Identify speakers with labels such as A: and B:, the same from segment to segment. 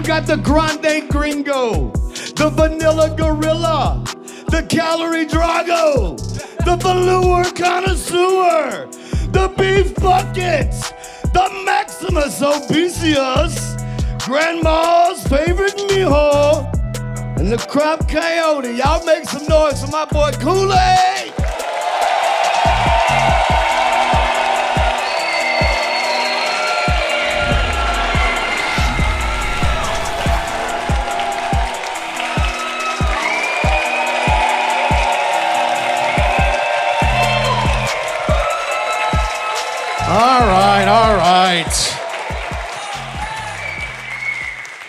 A: got the grande gringo, the vanilla gorilla, the calorie drago, the velour connoisseur, the beef buckets, the Maximus obesius, grandma's favorite mijo, and the crop coyote. Y'all make some noise for my boy KOOLAID.
B: All right.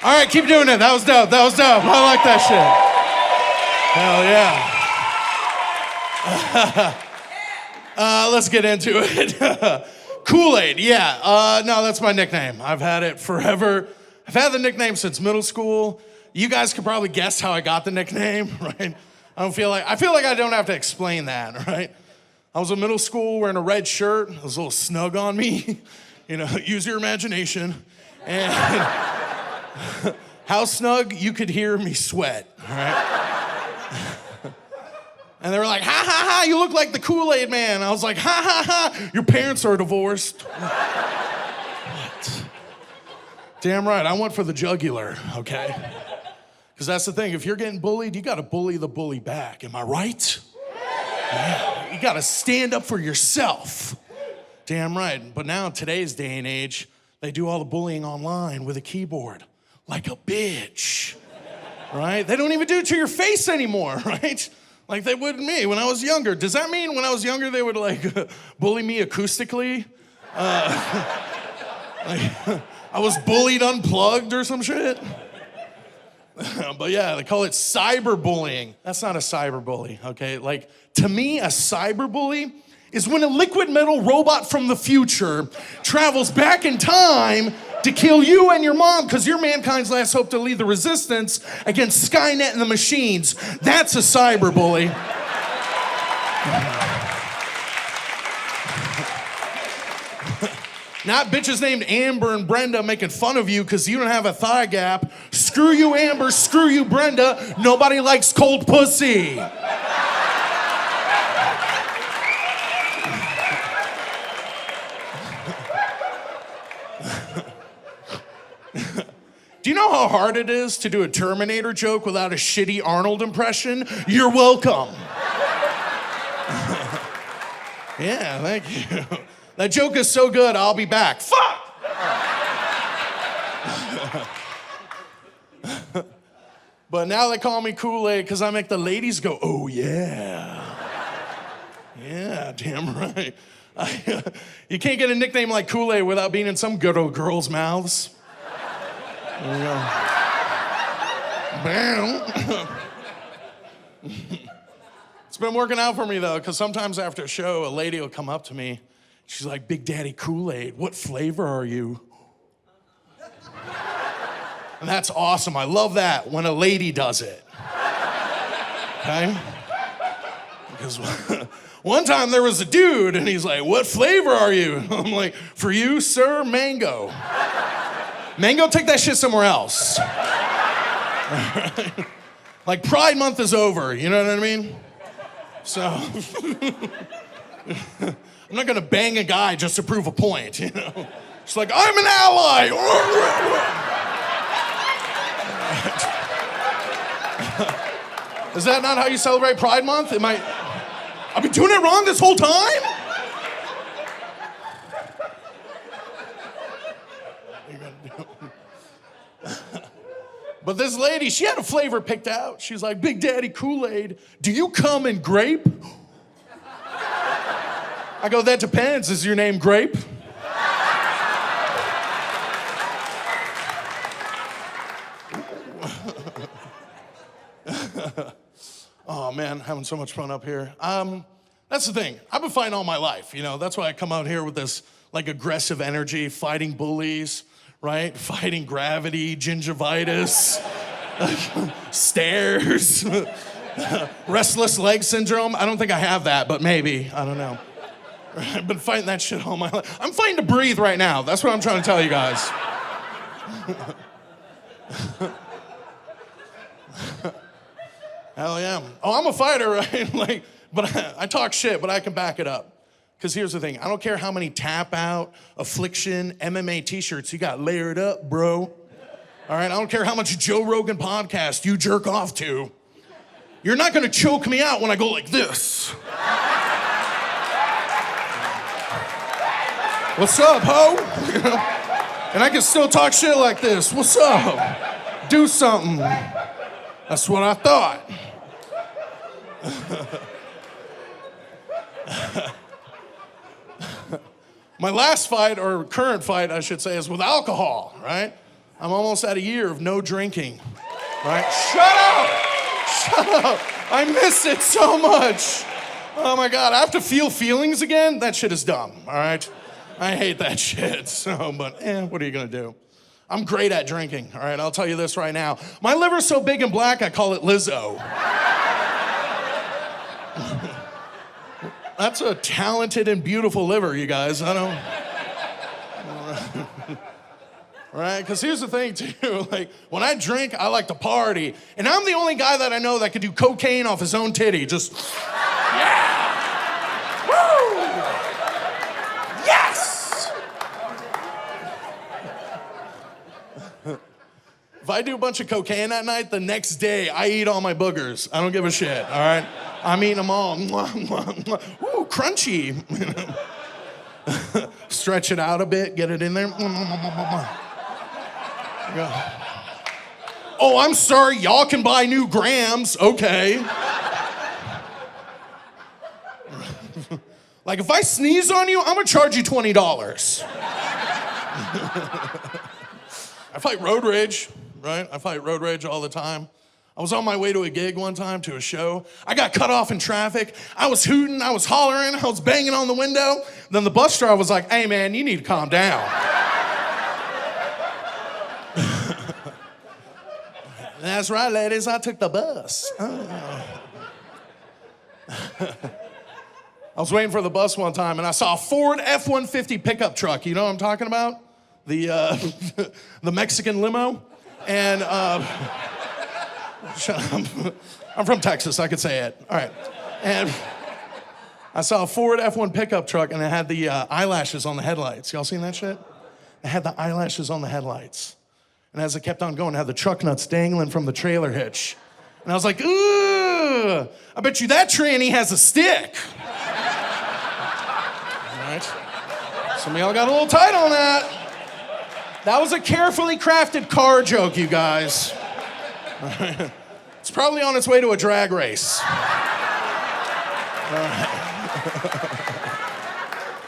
B: All right, keep doing it. That was dope. I like that shit. Hell yeah. Let's get into it. KOOLAID, yeah. No, that's my nickname. I've had it forever. I've had the nickname since middle school. You guys could probably guess how I got the nickname, right? I feel like I don't have to explain that, right? I was in middle school wearing a red shirt. It was a little snug on me. You know, use your imagination. And how snug? You could hear me sweat, all right? And they were like, ha, ha, ha, you look like the KOOLAID man. I was like, ha, ha, ha, your parents are divorced. What? Damn right, I went for the jugular, okay? Because that's the thing, if you're getting bullied, you gotta bully the bully back, am I right? Yeah, you gotta stand up for yourself. Damn right. But now in today's day and age, they do all the bullying online with a keyboard, like a bitch, right? They don't even do it to your face anymore, right? Like they would me when I was younger. Does that mean when I was younger they would like bully me acoustically? I was bullied unplugged or some shit? But yeah, they call it cyberbullying. That's not a cyberbully, okay? Like, to me, a cyberbully is when a liquid metal robot from the future travels back in time to kill you and your mom because you're mankind's last hope to lead the resistance against Skynet and the machines. That's a cyberbully. Not bitches named Amber and Brenda making fun of you because you don't have a thigh gap. Screw you, Amber. Screw you, Brenda. Nobody likes cold pussy. Do you know how hard it is to do a Terminator joke without a shitty Arnold impression? You're welcome. Yeah, thank you. That joke is so good, I'll be back. Fuck! But now they call me KOOLAID because I make the ladies go, oh yeah. Yeah, damn right. You can't get a nickname like KOOLAID without being in some good old girls' mouths. There you go. Bam. It's been working out for me though, because sometimes after a show, a lady will come up to me. She's like, Big Daddy KOOLAID, what flavor are you? And that's awesome. I love that when a lady does it. Okay? Because one time there was a dude and he's like, what flavor are you? I'm like, for you, sir, mango. Mango, take that shit somewhere else. Like Pride Month is over, you know what I mean? So, I'm not gonna bang a guy just to prove a point, you know? It's like, I'm an ally! Is that not how you celebrate Pride Month? I've been doing it wrong this whole time? But this lady, she had a flavor picked out. She's like, Big Daddy KOOLAID, do you come in grape? I go, that depends. Is your name Grape? Oh man, having so much fun up here. That's the thing. I've been fighting all my life, you know. That's why I come out here with this like aggressive energy, fighting bullies, right? Fighting gravity, gingivitis, stairs, restless leg syndrome. I don't think I have that, but maybe. I don't know. I've been fighting that shit all my life. I'm fighting to breathe right now. That's what I'm trying to tell you guys. Hell yeah. Oh, I'm a fighter, right? Like, but I talk shit, but I can back it up. Because here's the thing, I don't care how many tap out, affliction, MMA t-shirts you got layered up, bro. All right, I don't care how much Joe Rogan podcast you jerk off to. You're not gonna choke me out when I go like this. What's up, ho? You know? And I can still talk shit like this. What's up? Do something. That's what I thought. My last fight, or current fight, I should say, is with alcohol, right? I'm almost at a year of no drinking, right? Shut up! I miss it so much. Oh my God, I have to feel feelings again? That shit is dumb, all right? I hate that shit, so, but what are you gonna do? I'm great at drinking, all right? I'll tell you this right now. My liver's so big and black, I call it Lizzo. That's a talented and beautiful liver, you guys. I don't. Right? Because here's the thing, too. Like, when I drink, I like to party. And I'm the only guy that I know that could do cocaine off his own titty. Just, yeah! Woo! Yes! If I do a bunch of cocaine that night, the next day, I eat all my boogers. I don't give a shit, all right? I'm eating them all. Ooh, crunchy. Stretch it out a bit, get it in there. Oh, I'm sorry, y'all can buy new grams. Okay. Like, if I sneeze on you, I'm gonna charge you $20. I fight road rage, right? I fight road rage all the time. I was on my way to a gig one time, to a show. I got cut off in traffic. I was hooting, I was hollering, I was banging on the window. Then the bus driver was like, hey man, you need to calm down. That's right, ladies, I took the bus. Oh. I was waiting for the bus one time and I saw a Ford F-150 pickup truck. You know what I'm talking about? The the Mexican limo. And I'm from Texas, I could say it. All right. And I saw a Ford F1 pickup truck and it had the eyelashes on the headlights. Y'all seen that shit? It had the eyelashes on the headlights. And as it kept on going, it had the truck nuts dangling from the trailer hitch. And I was like, ooh, I bet you that tranny has a stick. All right. Some of y'all got a little tight on that. That was a carefully crafted car joke, you guys. It's probably on its way to a drag race.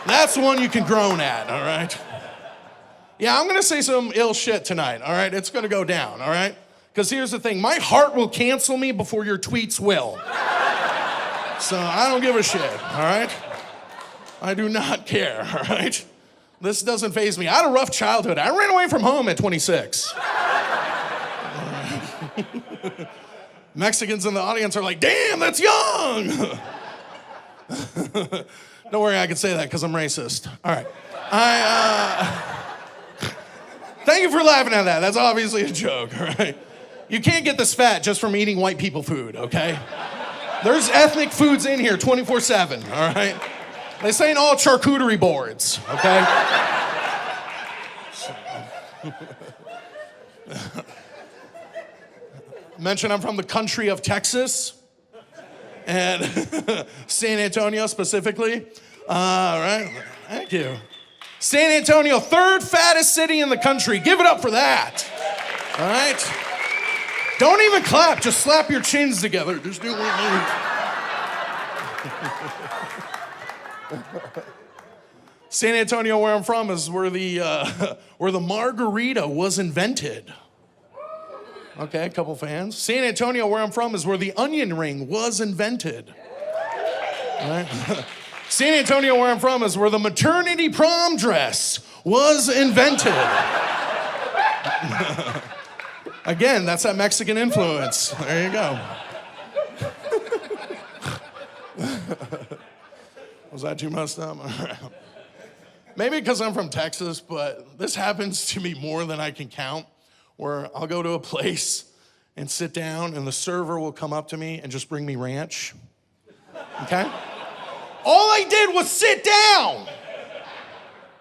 B: That's the one you can groan at, all right? Yeah, I'm gonna say some ill shit tonight, all right? It's gonna go down, all right? Because here's the thing, my heart will cancel me before your tweets will. So I don't give a shit, all right? I do not care, all right? This doesn't faze me. I had a rough childhood. I ran away from home at 26. Mexicans in the audience are like, damn, that's young. Don't worry, I can say that because I'm racist. All right. Thank you for laughing at that. That's obviously a joke, all right? You can't get this fat just from eating white people food, okay? There's ethnic foods in here 24/7, all right? This ain't all charcuterie boards, okay? Mention I'm from the country of Texas and San Antonio specifically. All right, thank you. San Antonio, third fattest city in the country. Give it up for that. All right? Don't even clap, just slap your chins together. Just do one. San Antonio, where I'm from, is where the margarita was invented. Okay, a couple fans. San Antonio, where I'm from, is where the onion ring was invented. All right. San Antonio, where I'm from, is where the maternity prom dress was invented. Again, that's that Mexican influence. There you go. Was that too messed up? Maybe because I'm from Texas, but this happens to me more than I can count. where I'll go to a place and sit down and the server will come up to me and just bring me ranch, okay? All I did was sit down.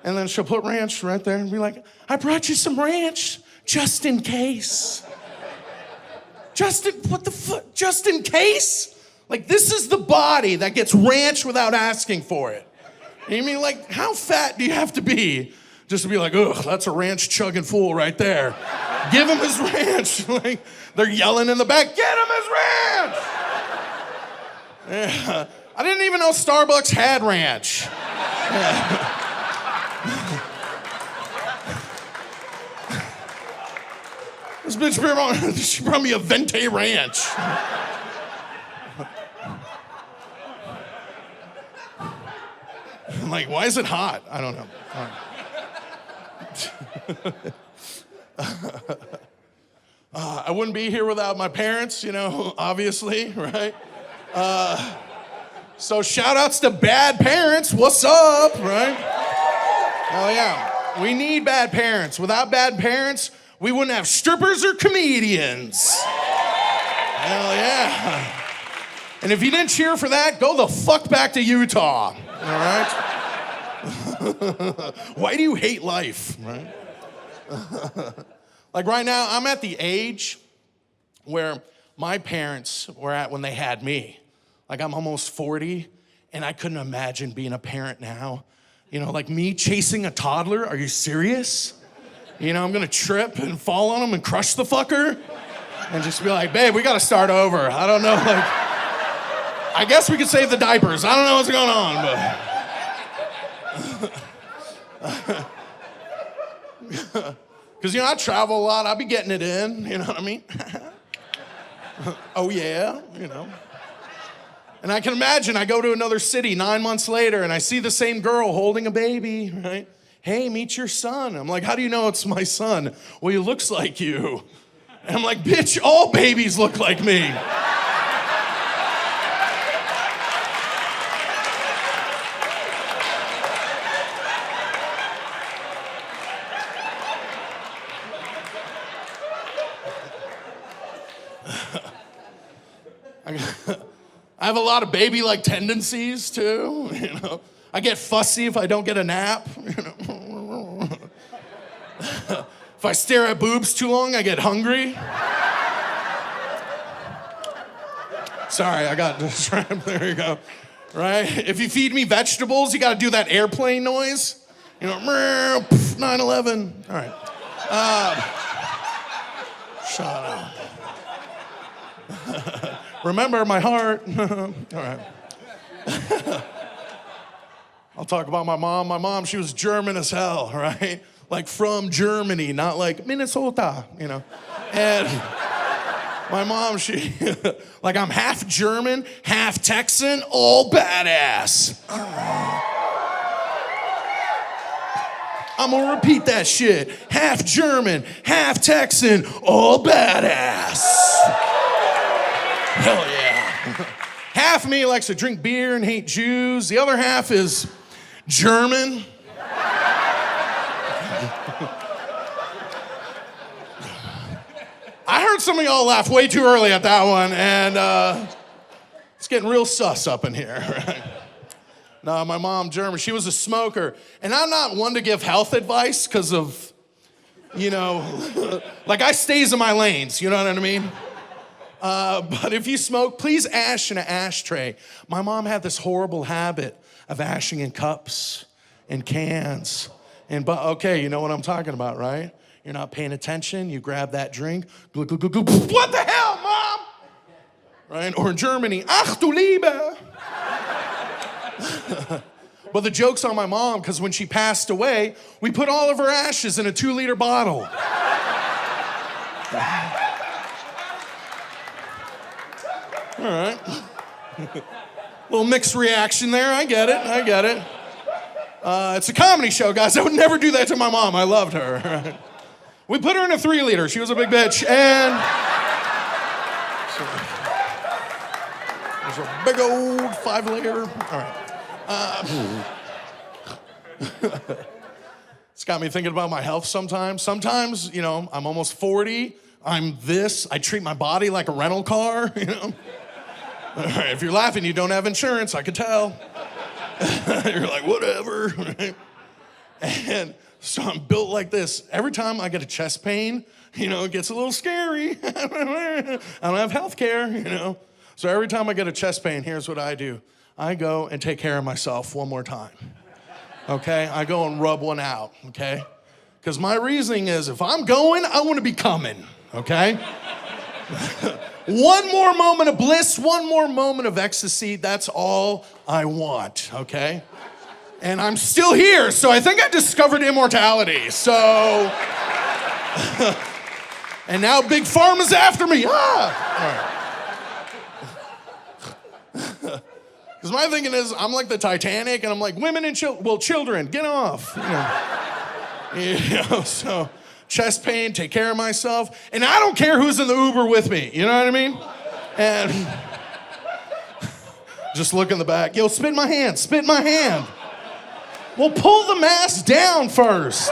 B: And then she'll put ranch right there and be like, I brought you some ranch just in case. What the fuck? Just in case? Like, this is the body that gets ranch without asking for it. And you mean, like, how fat do you have to be just to be like, ugh, that's a ranch chugging fool right there. Give him his ranch. Like, they're yelling in the back, get him his ranch! Yeah. I didn't even know Starbucks had ranch. Yeah. This bitch, she brought me a Venti ranch. I'm like, why is it hot? I don't know. I wouldn't be here without my parents, you know, obviously, right? So shout outs to bad parents. What's up, right? Hell yeah. We need bad parents. Without bad parents, we wouldn't have strippers or comedians. Hell yeah. And if you didn't cheer for that, go the fuck back to Utah, all right? Why do you hate life, right? Like right now, I'm at the age where my parents were at when they had me. Like I'm almost 40, and I couldn't imagine being a parent now. You know, like me chasing a toddler, are you serious? You know, I'm gonna trip and fall on him and crush the fucker and just be like, babe, we gotta start over. I don't know, like, I guess we could save the diapers. I don't know what's going on, but. Because, you know, I travel a lot. I be getting it in, you know what I mean? Oh, yeah, you know. And I can imagine I go to another city 9 months later and I see the same girl holding a baby, right? Hey, meet your son. I'm like, how do you know it's my son? Well, he looks like you. And I'm like, bitch, all babies look like me. I have a lot of baby-like tendencies, too, you know. I get fussy if I don't get a nap, you know. If I stare at boobs too long, I get hungry. Sorry, I got distracted. There you go. Right? If you feed me vegetables, you gotta do that airplane noise. You know, 9/11. All right. Shut up. Remember my heart. All right. I'll talk about my mom. My mom, she was German as hell, right? Like from Germany, not like Minnesota, you know. And my mom, she, like I'm half German, half Texan, all badass. I'm gonna repeat that shit. Half German, half Texan, all badass. Hell yeah. Half of me likes to drink beer and hate Jews. The other half is German. I heard some of y'all laugh way too early at that one, and it's getting real sus up in here. Right? No, my mom, German, she was a smoker. And I'm not one to give health advice because of, you know, like I stays in my lanes, you know what I mean? But if you smoke, please ash in an ashtray. My mom had this horrible habit of ashing in cups and cans. Okay, you know what I'm talking about, right? You're not paying attention, you grab that drink, glug, glug, glug, glug, what the hell, Mom? Right? Or in Germany, ach du Liebe. But the joke's on my mom, because when she passed away, we put all of her ashes in a 2-liter bottle. All right. Little mixed reaction there. I get it. It's a comedy show, guys. I would never do that to my mom. I loved her. We put her in a 3-liter. She was a big bitch. And there's a big old 5-liter. All right. It's got me thinking about my health sometimes. Sometimes, you know, I'm almost 40. I'm this. I treat my body like a rental car, you know. All right, if you're laughing, you don't have insurance, I could tell. You're like, whatever, right? And so I'm built like this. Every time I get a chest pain, you know, it gets a little scary. I don't have health care, you know. So every time I get a chest pain, here's what I do. I go and take care of myself one more time, okay? I go and rub one out, okay? Because my reasoning is if I'm going, I want to be coming, okay? One more moment of bliss, one more moment of ecstasy, that's all I want, okay? And I'm still here, so I think I discovered immortality, so... And now Big Pharma's after me, ah! Because my thinking is, I'm like the Titanic, and I'm like, women and children, get off, you know? You know, so... chest pain, take care of myself, and I don't care who's in the Uber with me, you know what I mean? And just look in the back, yo, spit in my hand, spit in my hand. Well, pull the mask down first.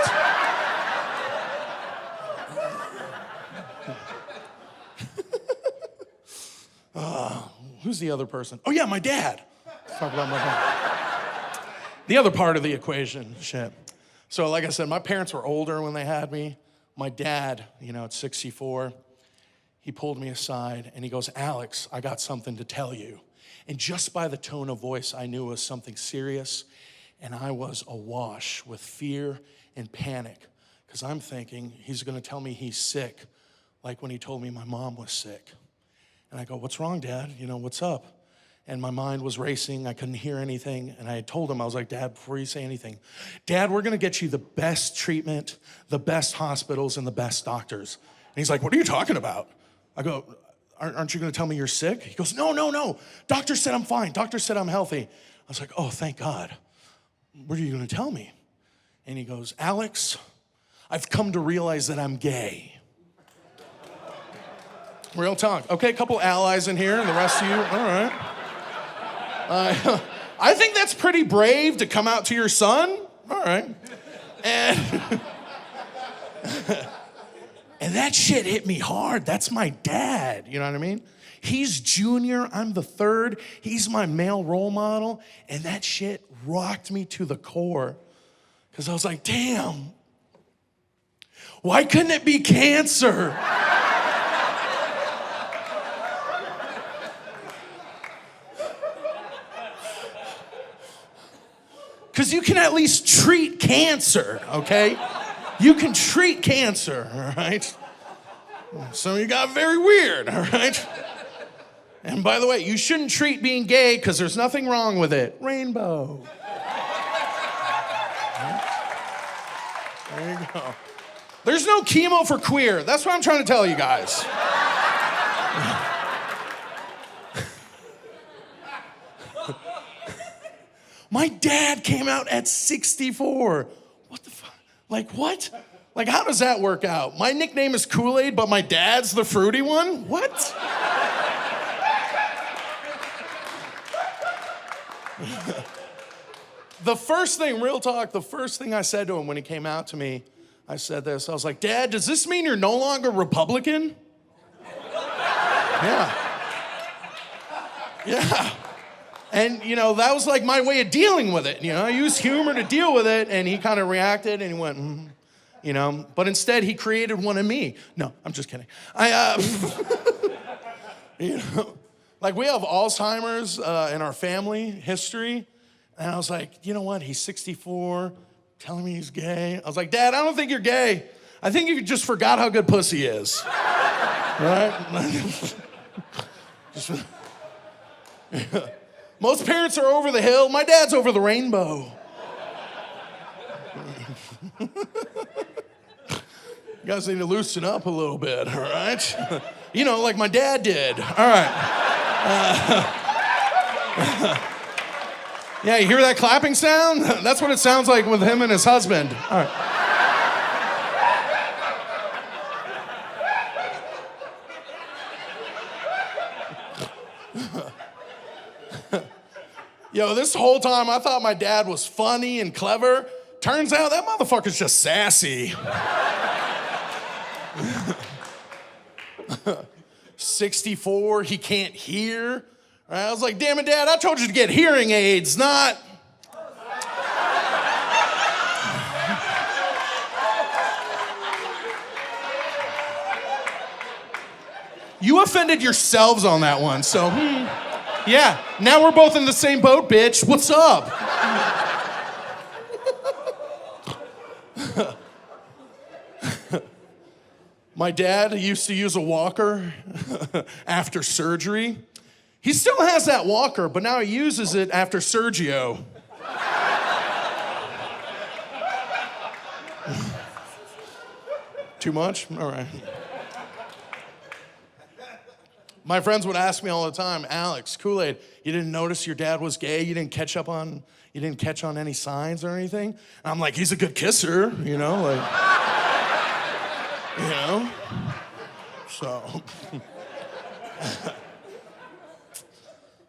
B: Who's the other person? Oh yeah, my dad. Let's talk about my dad. The other part of the equation, shit. So like I said, my parents were older when they had me. My dad, you know, at 64, he pulled me aside and he goes, Alex, I got something to tell you. And just by the tone of voice, I knew it was something serious. And I was awash with fear and panic because I'm thinking he's going to tell me he's sick, like when he told me my mom was sick. And I go, what's wrong, Dad? You know, what's up? And my mind was racing. I couldn't hear anything. And I had told him, I was like, Dad, before you say anything, Dad, we're going to get you the best treatment, the best hospitals, and the best doctors. And he's like, what are you talking about? I go, aren't you going to tell me you're sick? He goes, no. Doctor said I'm fine. Doctor said I'm healthy. I was like, oh, thank God. What are you going to tell me? And he goes, Alex, I've come to realize that I'm gay. Real talk. Okay, a couple allies in here, and the rest of you, all right. I think that's pretty brave to come out to your son. All right. And, and that shit hit me hard. That's my dad. You know what I mean? He's junior. I'm the third. He's my male role model. And that shit rocked me to the core. Because I was like, damn. Why couldn't it be cancer? Because you can at least treat cancer, okay? You can treat cancer, all right? So you got very weird, all right? And by the way, you shouldn't treat being gay because there's nothing wrong with it. Rainbow. There you go. There's no chemo for queer. That's what I'm trying to tell you guys. My dad came out at 64. What the fuck? Like, what? Like, how does that work out? My nickname is KOOLAID, but my dad's the fruity one? What? The first thing, real talk, the first thing I said to him when he came out to me, I said this. I was like, Dad, does this mean you're no longer Republican? Yeah. Yeah. And, you know, that was like my way of dealing with it. You know, I used humor to deal with it, and he kind of reacted, and he went, you know. But instead, he created one of me. No, I'm just kidding. You know, like we have Alzheimer's in our family history. And I was like, you know what? He's 64, telling me he's gay. I was like, Dad, I don't think you're gay. I think you just forgot how good pussy is. Right? Most parents are over the hill. My dad's over the rainbow. You guys need to loosen up a little bit, all right? You know, like my dad did. All right. Yeah, you hear that clapping sound? That's what it sounds like with him and his husband. All right. Yo, this whole time I thought my dad was funny and clever, Turns out that motherfucker's just sassy. 64, he can't hear. I was like, damn it, Dad, I told you to get hearing aids, not... You offended yourselves on that one, so, yeah. Now we're both in the same boat, bitch. What's up? My dad used to use a walker after surgery. He still has that walker, but now he uses it after Sergio. Too much? All right. My friends would ask me all the time, Alex, Kool-Aid, you didn't notice your dad was gay? You didn't catch on any signs or anything? And I'm like, he's a good kisser, you know, like, you know? So.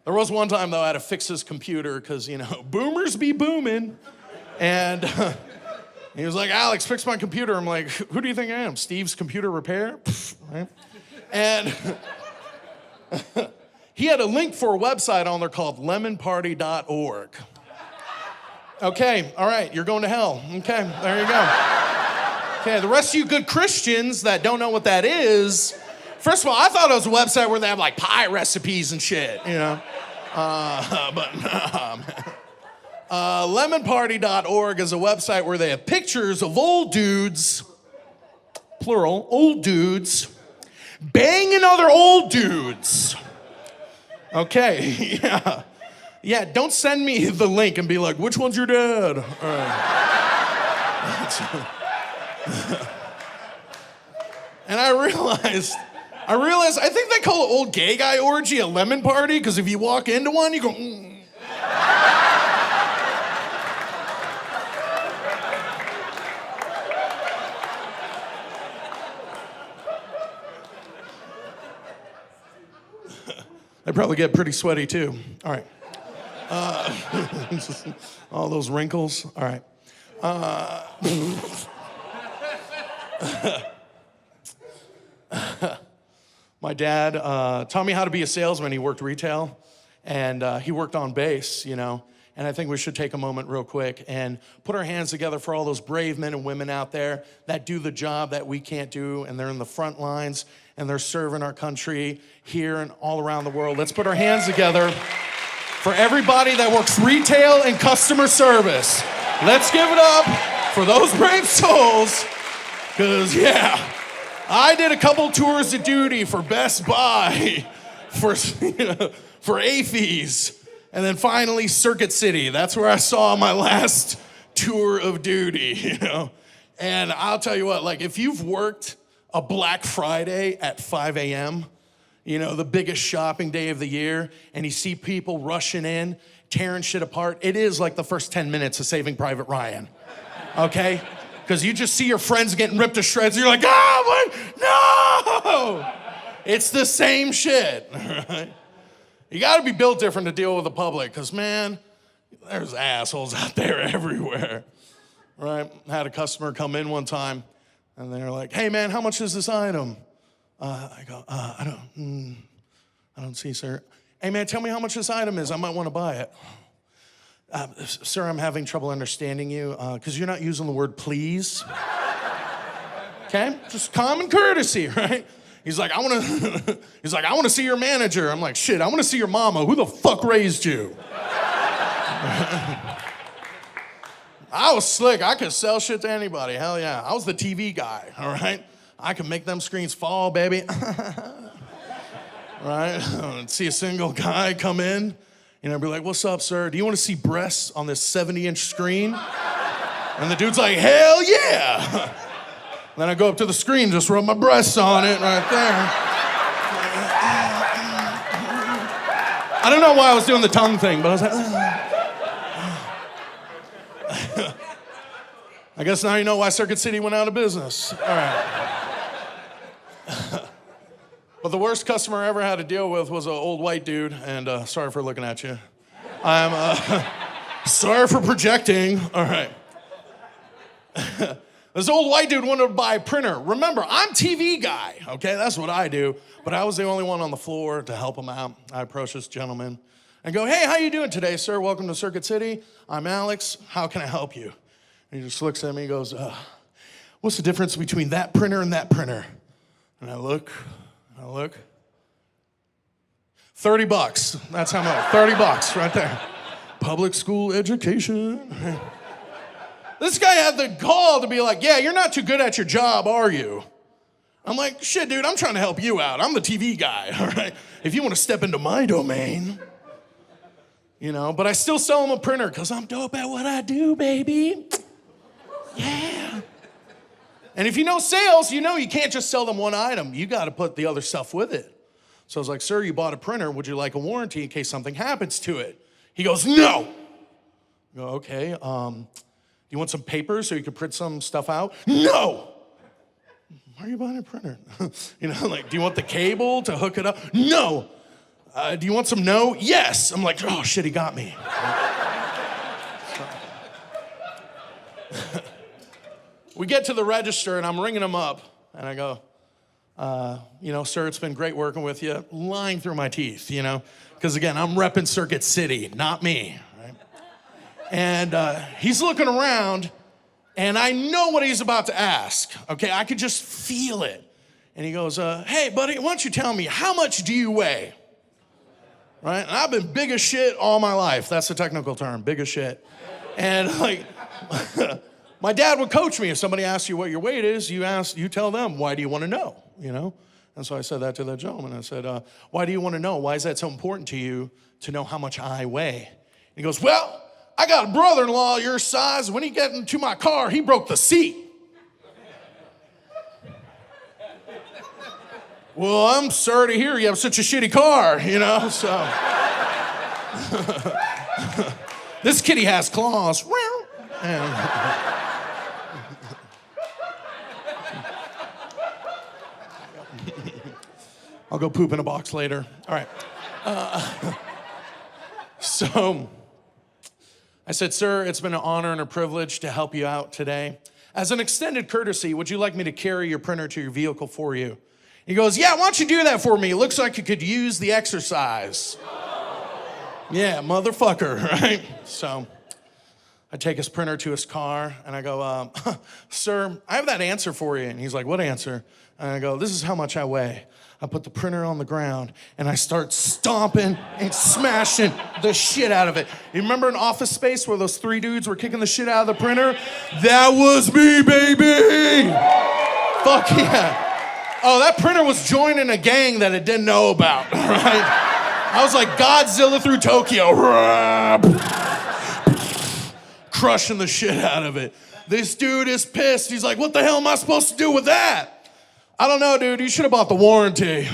B: There was one time, though, I had to fix his computer because, you know, boomers be booming. And he was like, Alex, fix my computer. I'm like, who do you think I am? Steve's Computer Repair? Right? And he had a link for a website on there called lemonparty.org. Okay, all right, you're going to hell. Okay, there you go. Okay, the rest of you good Christians that don't know what that is, first of all, I thought it was a website where they have like pie recipes and shit, you know? But nah, man. Lemonparty.org is a website where they have pictures of old dudes, plural, old dudes, banging other old dudes. Okay, yeah. Yeah, don't send me the link and be like, which one's your dad? All right. And I realized, I think they call an old gay guy orgy a lemon party, because if you walk into one, you go, They probably get pretty sweaty too. All right. All those wrinkles. All right. My dad taught me how to be a salesman. He worked retail, and he worked on base, you know. And I think we should take a moment real quick and put our hands together for all those brave men and women out there that do the job that we can't do, and they're in the front lines, and they're serving our country here and all around the world. Let's put our hands together for everybody that works retail and customer service. Let's give it up for those brave souls, because, yeah, I did a couple tours of duty for Best Buy, for AFES, and then finally Circuit City. That's where I saw my last tour of duty, you know? And I'll tell you what, like, if you've worked a Black Friday at 5 a.m., you know, the biggest shopping day of the year, and you see people rushing in, tearing shit apart, it is like the first 10 minutes of Saving Private Ryan, okay? Because you just see your friends getting ripped to shreds, and you're like, oh, no! It's the same shit, right? You gotta be built different to deal with the public, because, man, there's assholes out there everywhere, right? I had a customer come in one time, and they're like, hey, man, how much is this item? I go, I don't see, sir. Hey, man, tell me how much this item is. I might want to buy it. Sir, I'm having trouble understanding you, because you're not using the word please. Okay? Just common courtesy, right? He's like, I want to see your manager. I'm like, shit, I want to see your mama. Who the fuck raised you? I was slick. I could sell shit to anybody. Hell yeah. I was the TV guy, all right? I could make them screens fall, baby. Right? See a single guy come in, and I'd be like, what's up, sir? Do you want to see breasts on this 70-inch screen? And the dude's like, hell yeah. Then I go up to the screen, just rub my breasts on it right there. I don't know why I was doing the tongue thing, but I was like, I guess now you know why Circuit City went out of business. All right. But the worst customer I ever had to deal with was an old white dude, and sorry for looking at you. I'm sorry for projecting. All right. This old white dude wanted to buy a printer. Remember, I'm TV guy, okay? That's what I do. But I was the only one on the floor to help him out. I approached this gentleman and go, hey, how you doing today, sir? Welcome to Circuit City. I'm Alex. How can I help you? And he just looks at me and goes, what's the difference between that printer and that printer? And I look. $30. That's how much. $30 right there. Public school education. This guy had the gall to be like, yeah, you're not too good at your job, are you? I'm like, shit, dude, I'm trying to help you out. I'm the TV guy, all right? If you want to step into my domain, you know, but I still sell him a printer because I'm dope at what I do, baby. Yeah. And if you know sales, you know you can't just sell them one item. You got to put the other stuff with it. So I was like, sir, you bought a printer. Would you like a warranty in case something happens to it? He goes, no. I go, okay, you want some paper so you can print some stuff out? No! Why are you buying a printer? You know, like, do you want the cable to hook it up? No! Do you want some no? Yes! I'm like, oh shit, he got me. We get to the register and I'm ringing him up and I go, you know, sir, it's been great working with you. Lying through my teeth, you know? Because again, I'm repping Circuit City, not me. And he's looking around, and I know what he's about to ask, okay? I could just feel it. And he goes, hey, buddy, why don't you tell me, how much do you weigh? Right? And I've been big as shit all my life. That's the technical term, big as shit. And like, my dad would coach me. If somebody asks you what your weight is, you tell them, why do you want to know, you know? And so I said that to that gentleman. I said, why do you want to know? Why is that so important to you to know how much I weigh? And he goes, well, I got a brother-in-law your size. When he got into my car, he broke the seat. Well, I'm sorry to hear you have such a shitty car, you know, so. This kitty has claws. And I'll go poop in a box later. All right. So I said, sir, it's been an honor and a privilege to help you out today. As an extended courtesy, would you like me to carry your printer to your vehicle for you? He goes, yeah, why don't you do that for me? It looks like you could use the exercise. Yeah, motherfucker, right? So I take his printer to his car and I go, sir, I have that answer for you. And he's like, what answer? And I go, this is how much I weigh. I put the printer on the ground and I start stomping and smashing the shit out of it. You remember in Office Space where those three dudes were kicking the shit out of the printer? That was me, baby! Fuck yeah. Oh, that printer was joining a gang that it didn't know about, right? I was like Godzilla through Tokyo. Crushing the shit out of it. This dude is pissed. He's like, what the hell am I supposed to do with that? I don't know, dude. You should have bought the warranty.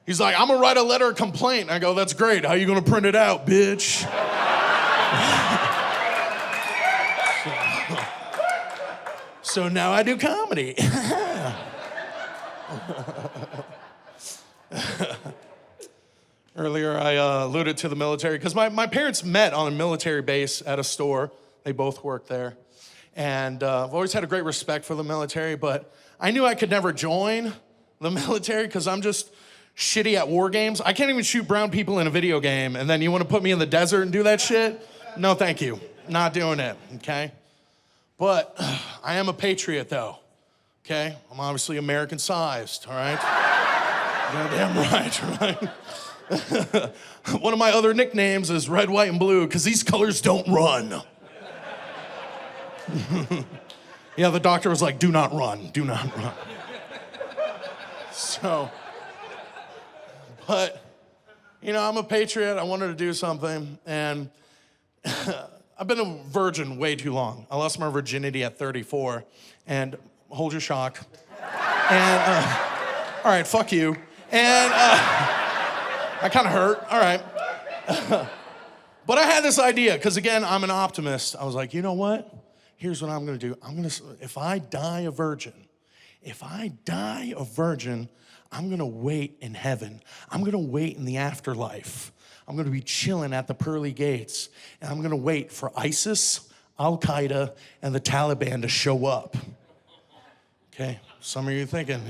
B: He's like, I'm gonna write a letter of complaint. I go, that's great. How you gonna print it out, bitch? So now I do comedy. Earlier, I alluded to the military because my parents met on a military base at a store. They both worked there. And I've always had a great respect for the military, but I knew I could never join the military because I'm just shitty at war games. I can't even shoot brown people in a video game, and then you want to put me in the desert and do that shit? No, thank you. Not doing it, okay? But I am a patriot, though, okay? I'm obviously American-sized, all right? Goddamn right? One of my other nicknames is red, white, and blue, because these colors don't run. Yeah, the doctor was like, do not run, do not run. So, but, you know, I'm a patriot. I wanted to do something, and I've been a virgin way too long. I lost my virginity at 34, and hold your shock. And, all right, fuck you. And I kind of hurt, all right. But I had this idea, because again, I'm an optimist. I was like, you know what? Here's what I'm gonna do. If I die a virgin, if I die a virgin, I'm gonna wait in heaven. I'm gonna wait in the afterlife. I'm gonna be chilling at the pearly gates, and I'm gonna wait for ISIS, Al-Qaeda, and the Taliban to show up. Okay, some of you thinking,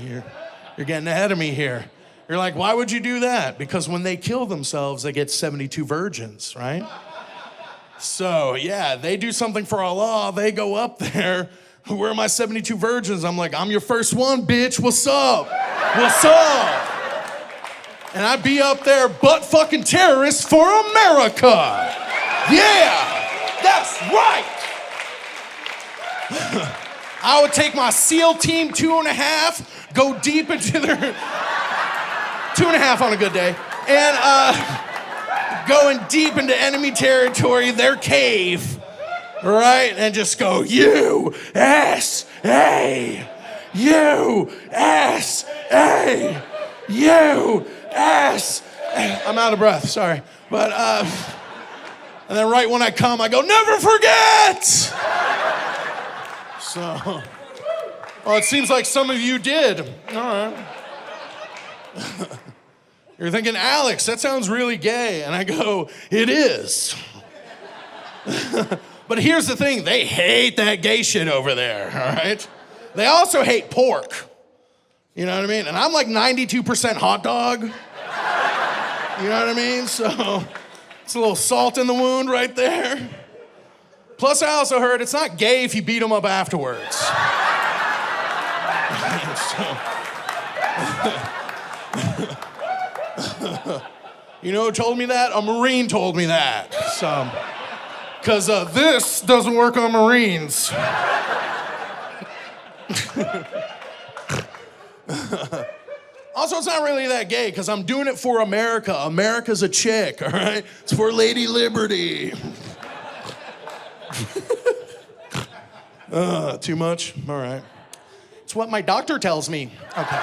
B: you're getting ahead of me here. You're like, why would you do that? Because when they kill themselves, they get 72 virgins, right? So yeah, they do something for Allah, they go up there. Where are my 72 virgins? I'm like, I'm your first one, bitch, what's up? What's up? And I'd be up there, butt fucking terrorists for America. Yeah, that's right. I would take my SEAL team 2.5, go deep into their, 2.5 on a good day, and going deep into enemy territory, their cave, right? And just go, USA, USA, USA. I'm out of breath, sorry. But, and then right when I come, I go, never forget! So, well, it seems like some of you did. All right. You're thinking, Alex, that sounds really gay. And I go, it is. But here's the thing, they hate that gay shit over there, all right? They also hate pork. You know what I mean? And I'm like 92% hot dog. You know what I mean? So it's a little salt in the wound right there. Plus, I also heard it's not gay if you beat them up afterwards. You know who told me that? A Marine told me that. So, because this doesn't work on Marines. Also, it's not really that gay because I'm doing it for America. America's a chick, all right? It's for Lady Liberty. Too much? All right. It's what my doctor tells me. Okay.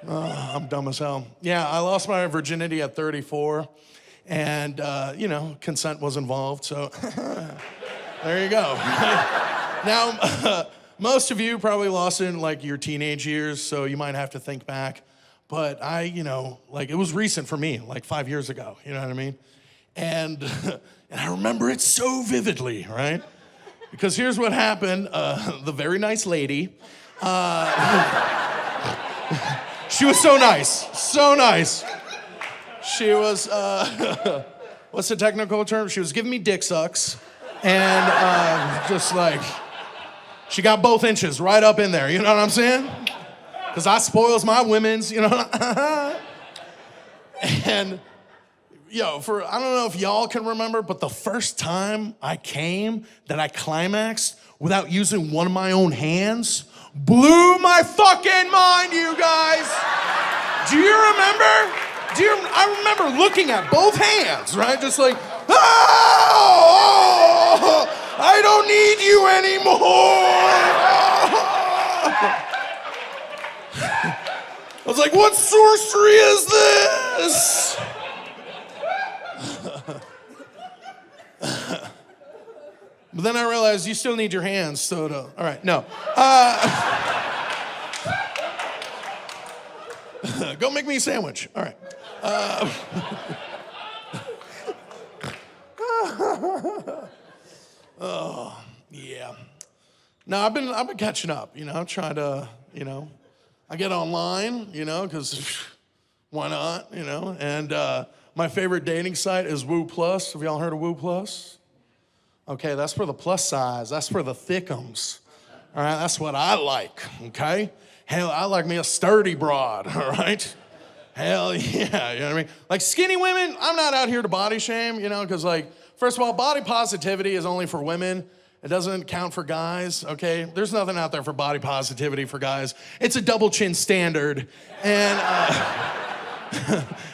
B: I'm dumb as hell. Yeah, I lost my virginity at 34, and, consent was involved, so there you go. Now, most of you probably lost it in, like, your teenage years, so you might have to think back. But it was recent for me, like 5 years ago, you know what I mean? And I remember it so vividly, right? Because here's what happened. The very nice lady, she was so nice. She was, what's the technical term? She was giving me dick sucks, and just like, she got both inches right up in there, you know what I'm saying? Because I spoils my women's, you know. And, I don't know if y'all can remember, but the first time I came that I climaxed without using one of my own hands blew my fucking mind, you guys. Do you remember? I remember looking at both hands, right? Just like, oh, I don't need you anymore. I was like, what sorcery is this? But then I realized you still need your hands, so all right, no. Go make me a sandwich. All right. Oh, yeah. No, I've been catching up, trying to, I get online, because why not, And my favorite dating site is Woo Plus. Have y'all heard of Woo Plus? Okay, that's for the plus size. That's for the thickums. All right, that's what I like, okay? Hell, I like me a sturdy broad, all right? Hell yeah, you know what I mean? Like skinny women, I'm not out here to body shame, because first of all, body positivity is only for women. It doesn't count for guys, okay? There's nothing out there for body positivity for guys. It's a double chin standard, and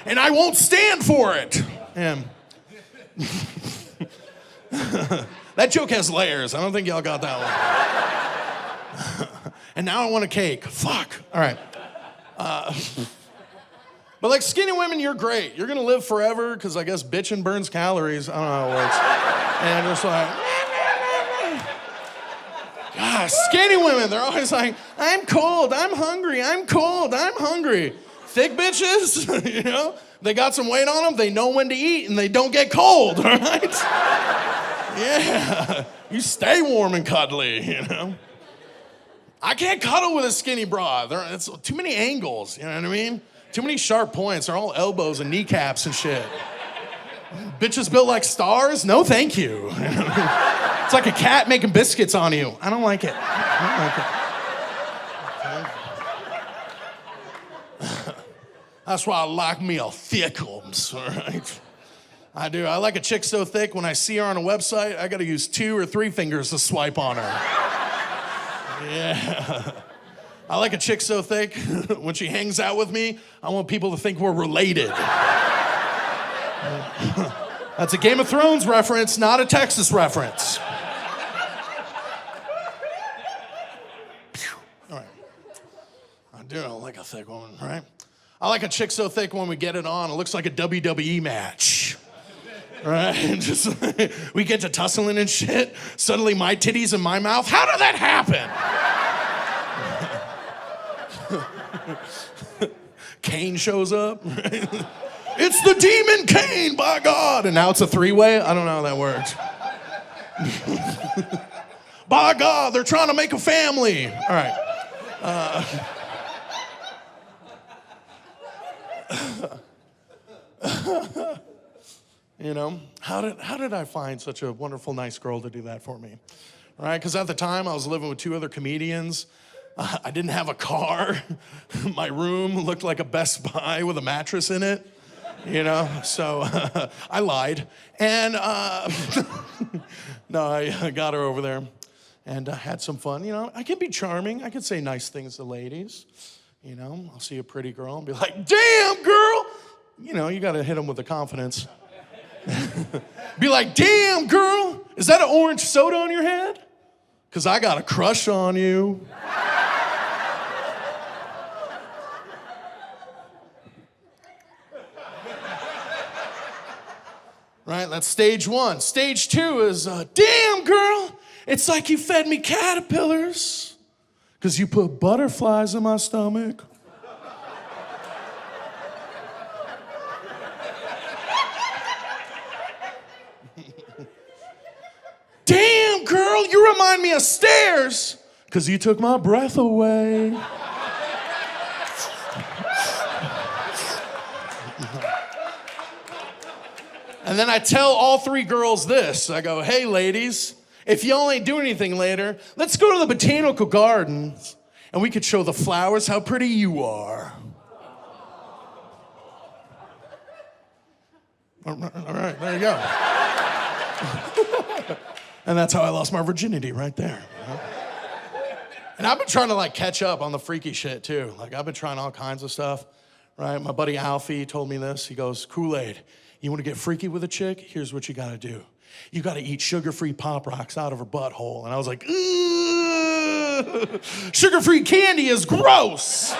B: and I won't stand for it. And that joke has layers. I don't think y'all got that one. And now I want a cake. Fuck. All right. But like skinny women, you're great. You're gonna live forever because I guess bitching burns calories. I don't know how it works. And just like, God, skinny women, they're always like, I'm cold, I'm hungry, I'm cold, I'm hungry. Thick bitches, you know, they got some weight on them, they know when to eat, and they don't get cold, all right? Yeah, you stay warm and cuddly, you know? I can't cuddle with a skinny broad. It's too many angles, you know what I mean? Too many sharp points. They're all elbows and kneecaps and shit. Bitches built like stars? No, thank you. It's like a cat making biscuits on you. I don't like it. That's why I like me a thickums, all right? I do. I like a chick so thick, when I see her on a website, I gotta use 2 or 3 fingers to swipe on her. Yeah. I like a chick so thick, when she hangs out with me, I want people to think we're related. That's a Game of Thrones reference, not a Texas reference. All right. I do like a thick woman, right? I like a chick so thick when we get it on, it looks like a WWE match. Right? Just we get to tussling and shit. Suddenly my titties in my mouth. How did that happen? Kane shows up. Right? It's the demon Kane, by God. And now it's a 3-way? I don't know how that works. By God, they're trying to make a family. All right. You know, how did I find such a wonderful, nice girl to do that for me? Right? Because at the time I was living with 2 other comedians. I didn't have a car. My room looked like a Best Buy with a mattress in it. You know, so I lied. And no, I got her over there and had some fun. You know, I can be charming. I can say nice things to ladies. You know, I'll see a pretty girl and be like, damn, girl. You know, you got to hit them with the confidence. Be like, damn, girl, is that an orange soda on your head? Because I got a crush on you. Right, that's stage 1. Stage 2 is, damn, girl, it's like you fed me caterpillars because you put butterflies in my stomach. Damn, girl, you remind me of stairs because you took my breath away. And then I tell all 3 girls this. I go, hey, ladies, if y'all ain't doing anything later, let's go to the botanical gardens and we could show the flowers how pretty you are. All right, there you go. And that's how I lost my virginity right there. And I've been trying to like catch up on the freaky shit too. Like I've been trying all kinds of stuff, right? My buddy Alfie told me this. He goes, KOOLAID, you want to get freaky with a chick? Here's what you got to do. You got to eat sugar-free Pop Rocks out of her butthole. And I was like, sugar-free candy is gross.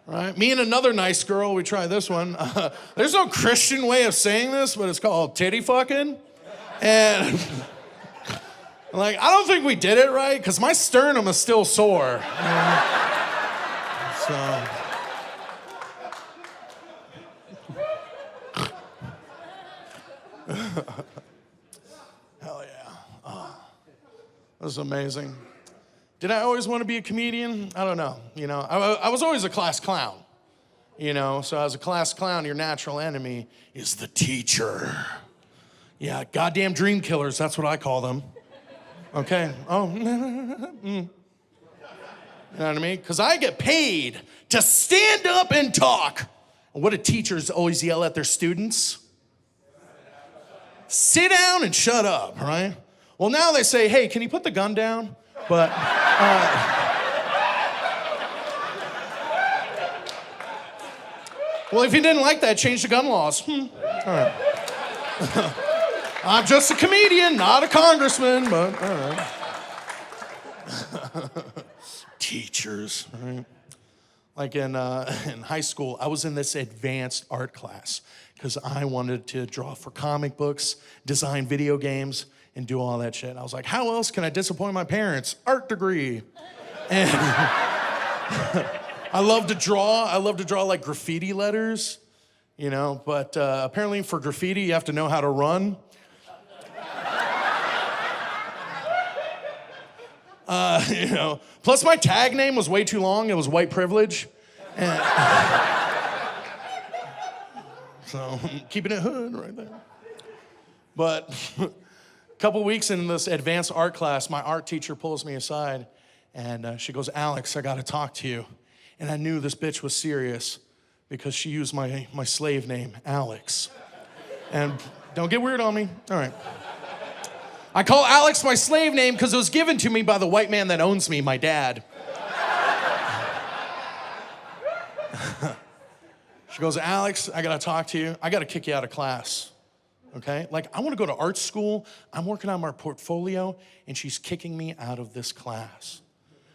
B: Right? Me and another nice girl, we tried this one. There's no Christian way of saying this, but it's called titty fucking. And like, I don't think we did it right, because my sternum is still sore. So. Hell yeah. Oh, that was amazing. Did I always want to be a comedian? I don't know. You know, I was always a class clown. You know, so as a class clown, your natural enemy is the teacher. Yeah, goddamn dream killers, that's what I call them. Okay? Oh. You know what I mean? Because I get paid to stand up and talk. And what do teachers always yell at their students? Sit down and shut up, right? Well, now they say, hey, can you put the gun down? But, well, if you didn't like that, change the gun laws. All right. I'm just a comedian, not a congressman, but all right. Teachers, right? Like in high school, I was in this advanced art class because I wanted to draw for comic books, design video games, and do all that shit. I was like, how else can I disappoint my parents? Art degree. And I love to draw. I love to draw like graffiti letters, you know, but apparently for graffiti, you have to know how to run. You know, plus my tag name was way too long. It was white privilege. And so keeping it hood right there. But a couple weeks in this advanced art class, my art teacher pulls me aside and she goes, Alex, I gotta talk to you. And I knew this bitch was serious because she used my slave name, Alex. And don't get weird on me. All right. I call Alex my slave name because it was given to me by the white man that owns me, my dad. She goes, Alex, I gotta talk to you. I gotta kick you out of class, okay? Like, I wanna go to art school. I'm working on my portfolio, and she's kicking me out of this class.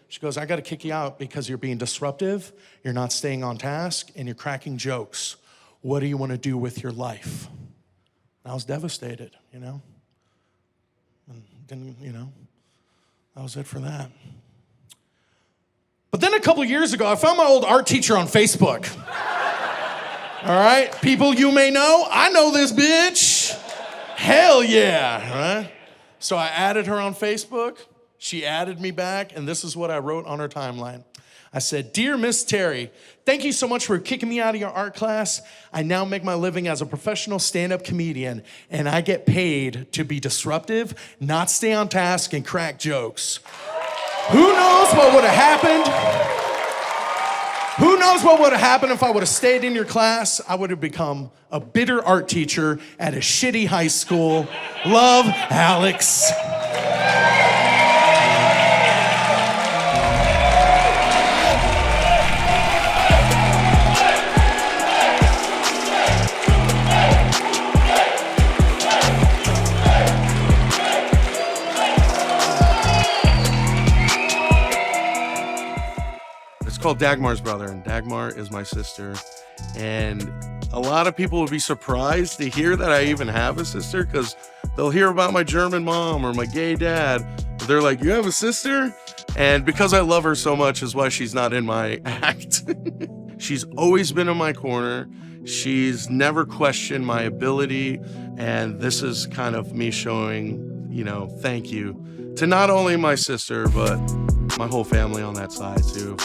B: She goes, I gotta kick you out because you're being disruptive, you're not staying on task, and you're cracking jokes. What do you wanna do with your life? And I was devastated, you know? And didn't, you know, that was it for that. But then a couple years ago, I found my old art teacher on Facebook. All right, people you may know, I know this bitch. Hell yeah, right? So I added her on Facebook. She added me back, and this is what I wrote on her timeline. I said, Dear Miss Terry, thank you so much for kicking me out of your art class. I now make my living as a professional stand-up comedian, and I get paid to be disruptive, not stay on task, and crack jokes. Who knows what would have happened? Who knows what would have happened if I would have stayed in your class? I would have become a bitter art teacher at a shitty high school. Love, Alex.
C: It's called Dagmar's Brother, and Dagmar is my sister. And a lot of people would be surprised to hear that I even have a sister, because they'll hear about my German mom or my gay dad. They're like, you have a sister? And because I love her so much is why she's not in my act. She's always been in my corner. She's never questioned my ability. And this is kind of me showing, you know, thank you to not only my sister, but my whole family on that side too.